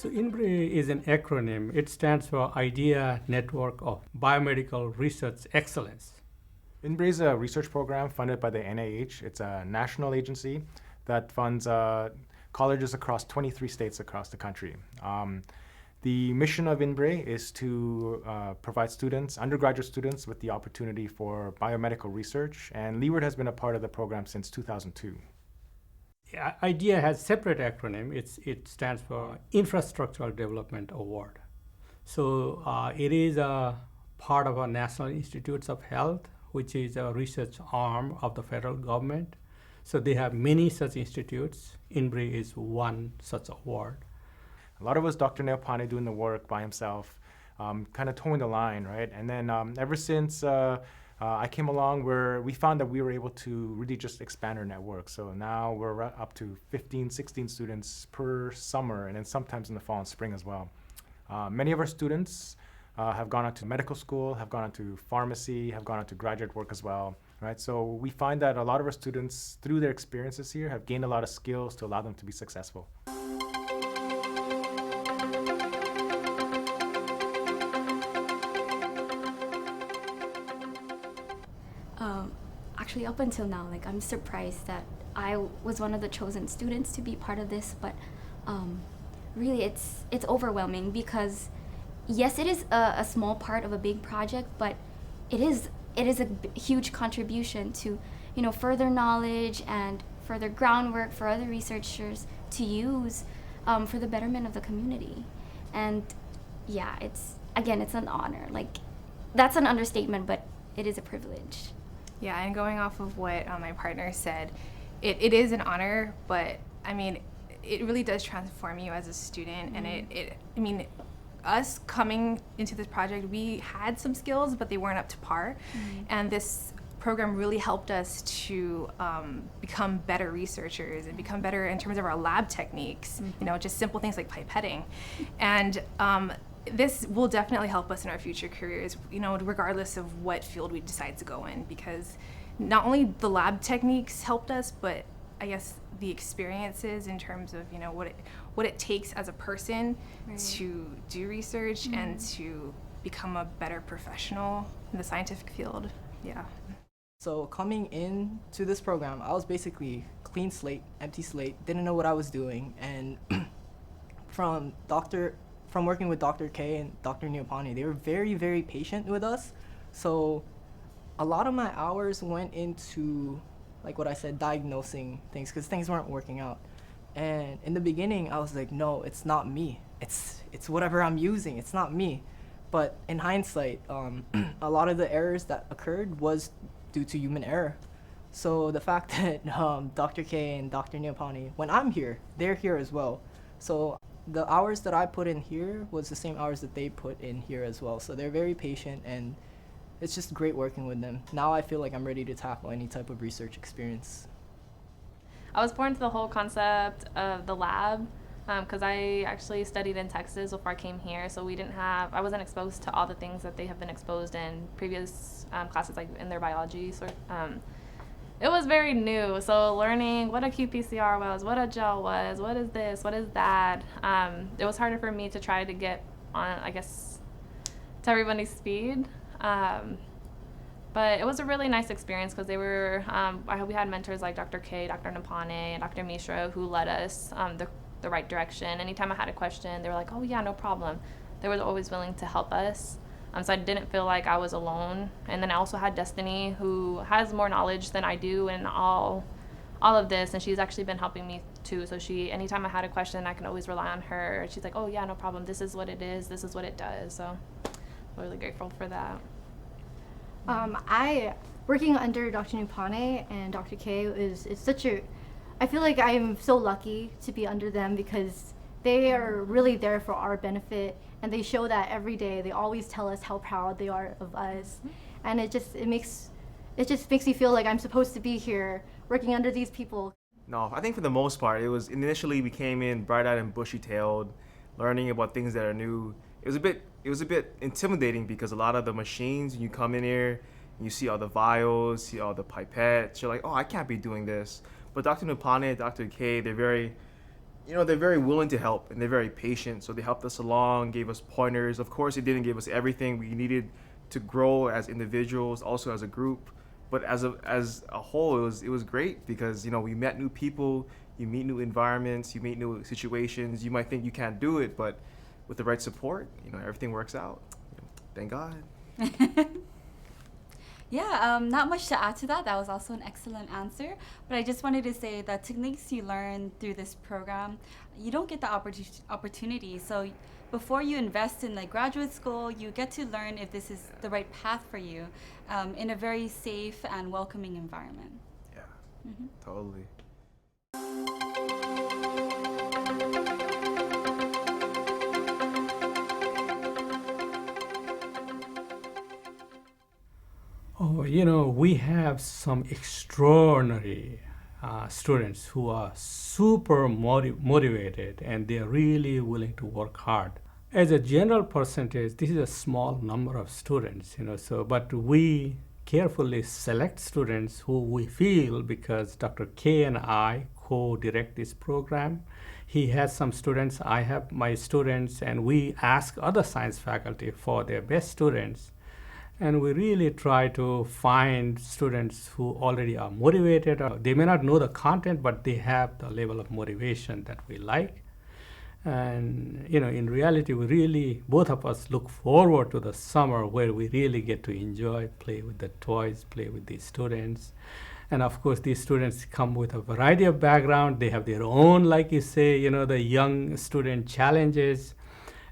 So Inbre is an acronym. It stands for Idea Network of Biomedical Research Excellence. Inbre is a research program funded by the NIH. It's a national agency that funds colleges across 23 states across the country. The mission of Inbre is to provide students, undergraduate students, with the opportunity for biomedical research, and Leeward has been a part of the program since 2002. IDEA has separate acronym. It stands for Infrastructural Development Award. So it is a part of our National Institutes of Health, which is a research arm of the federal government. So they have many such institutes. Inbre is one such award. A lot of us, Dr. Neopane doing the work by himself, kind of towing the line, right? And then ever since I came along, where we found that we were able to really just expand our network. So now we're up to 15, 16 students per summer, and then sometimes in the fall and spring as well. Many of our students have gone on to medical school, have gone on to pharmacy, have gone on to graduate work as well, right? So we find that a lot of our students, through their experiences here, have gained a lot of skills to allow them to be successful. Actually, up until now, I'm surprised that I was one of the chosen students to be part of this, but really it's overwhelming because yes, it is a small part of a big project, but it is a huge contribution to further knowledge and further groundwork for other researchers to use for the betterment of the community. And yeah, it's an honor. That's an understatement, but it is a privilege. Yeah, and going off of what my partner said, it is an honor, but I mean, it really does transform you as a student. Mm-hmm. And us coming into this project, we had some skills, but they weren't up to par. Mm-hmm. And this program really helped us to become better researchers and become better in terms of our lab techniques, mm-hmm. Just simple things like pipetting. And this will definitely help us in our future careers, regardless of what field we decide to go in, because not only the lab techniques helped us, but I guess the experiences in terms of, what it takes as a person right. to do research mm-hmm. and to become a better professional in the scientific field. Yeah. So coming into this program, I was basically clean slate, empty slate, didn't know what I was doing, and from working with Dr. K and Dr. Neopane, they were very, very patient with us. So a lot of my hours went into, like what I said, diagnosing things, because things weren't working out. And in the beginning, I was like, no, it's not me. It's whatever I'm using. It's not me. But in hindsight, a lot of the errors that occurred was due to human error. So the fact that Dr. K and Dr. Neopane, when I'm here, they're here as well. So the hours that I put in here was the same hours that they put in here as well. So they're very patient, and it's just great working with them. Now I feel like I'm ready to tackle any type of research experience. I was born to the whole concept of the lab because I actually studied in Texas before I came here, so I wasn't exposed to all the things that they have been exposed in previous classes, like in their biology. It was very new, so learning what a qPCR was, what a gel was, what is this, what is that. It was harder for me to try to get on, I guess, to everybody's speed. But it was a really nice experience because we had mentors like Dr. K, Dr. Neopane, and Dr. Mishra who led us the right direction. Anytime I had a question, they were like, oh yeah, no problem. They were always willing to help us. So I didn't feel like I was alone. And then I also had Destiny, who has more knowledge than I do in all of this, and she's actually been helping me too. So anytime I had a question, I can always rely on her. She's like, oh yeah, no problem. This is what it is. This is what it does. So I'm really grateful for that. Working under Dr. Neopane and Dr. K is I feel like I'm so lucky to be under them because they are really there for our benefit, and they show that every day. They always tell us how proud they are of us, and it just makes me feel like I'm supposed to be here working under these people. No, I think for the most part, it was initially we came in bright-eyed and bushy-tailed, learning about things that are new. It was a bit intimidating because a lot of the machines, when you come in here, and you see all the vials, see all the pipettes, you're like, oh, I can't be doing this. But Dr. Neopane, Dr. K, they're very you know, they're very willing to help and they're very patient. So they helped us along, gave us pointers. Of course, they didn't give us everything we needed to grow as individuals, also as a group. But as a whole, it was great because, you know, we met new people, you meet new environments, you meet new situations. You might think you can't do it, but with the right support, you know, everything works out. Thank God. Yeah, not much to add to that. That was also an excellent answer. But I just wanted to say that techniques you learn through this program, you don't get the opportunity. So before you invest in like graduate school, you get to learn if this is the right path for you in a very safe and welcoming environment. Yeah, totally. Oh, you know, we have some extraordinary students who are super motivated and they're really willing to work hard. As a general percentage, this is a small number of students, you know, so, but we carefully select students who we feel, because Dr. K and I co-direct this program. He has some students, I have my students, and we ask other science faculty for their best students. And we really try to find students who already are motivated. Or they may not know the content, but they have the level of motivation that we like. And, you know, in reality, we really, both of us look forward to the summer where we really get to enjoy, play with the toys, play with these students. And of course, these students come with a variety of background. They have their own, like you say, you know, the young student challenges.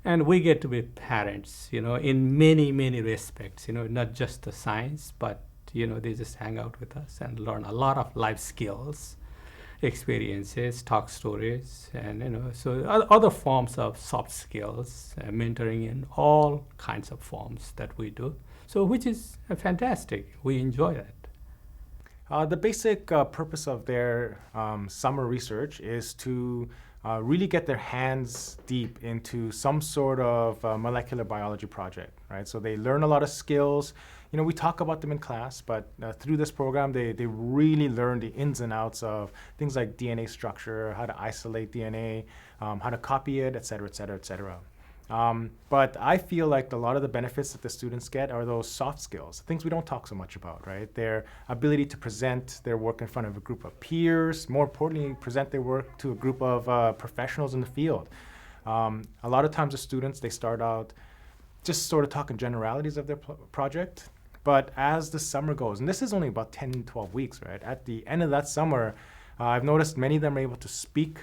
And we get to be parents, you know, in many, many respects, you know, not just the science, but, you know, they just hang out with us and learn a lot of life skills, experiences, talk stories, and, you know, so other forms of soft skills, mentoring in all kinds of forms that we do. So, which is fantastic. We enjoy that. The basic purpose of their summer research is to really get their hands deep into some sort of molecular biology project, right? So they learn a lot of skills. You know, we talk about them in class, but through this program, they really learn the ins and outs of things like DNA structure, how to isolate DNA, how to copy it, et cetera, et cetera, et cetera. But I feel like a lot of the benefits that the students get are those soft skills, things we don't talk so much about, right? Their ability to present their work in front of a group of peers, more importantly, present their work to a group of professionals in the field. A lot of times the students, they start out just sort of talking generalities of their project, but as the summer goes, and this is only about 10, 12 weeks, right? At the end of that summer, I've noticed many of them are able to speak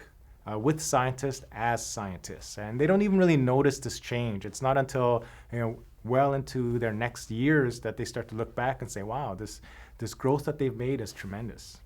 with scientists as scientists, and they don't even really notice this change. It's not until, you know, well into their next years that they start to look back and say, wow, this growth that they've made is tremendous.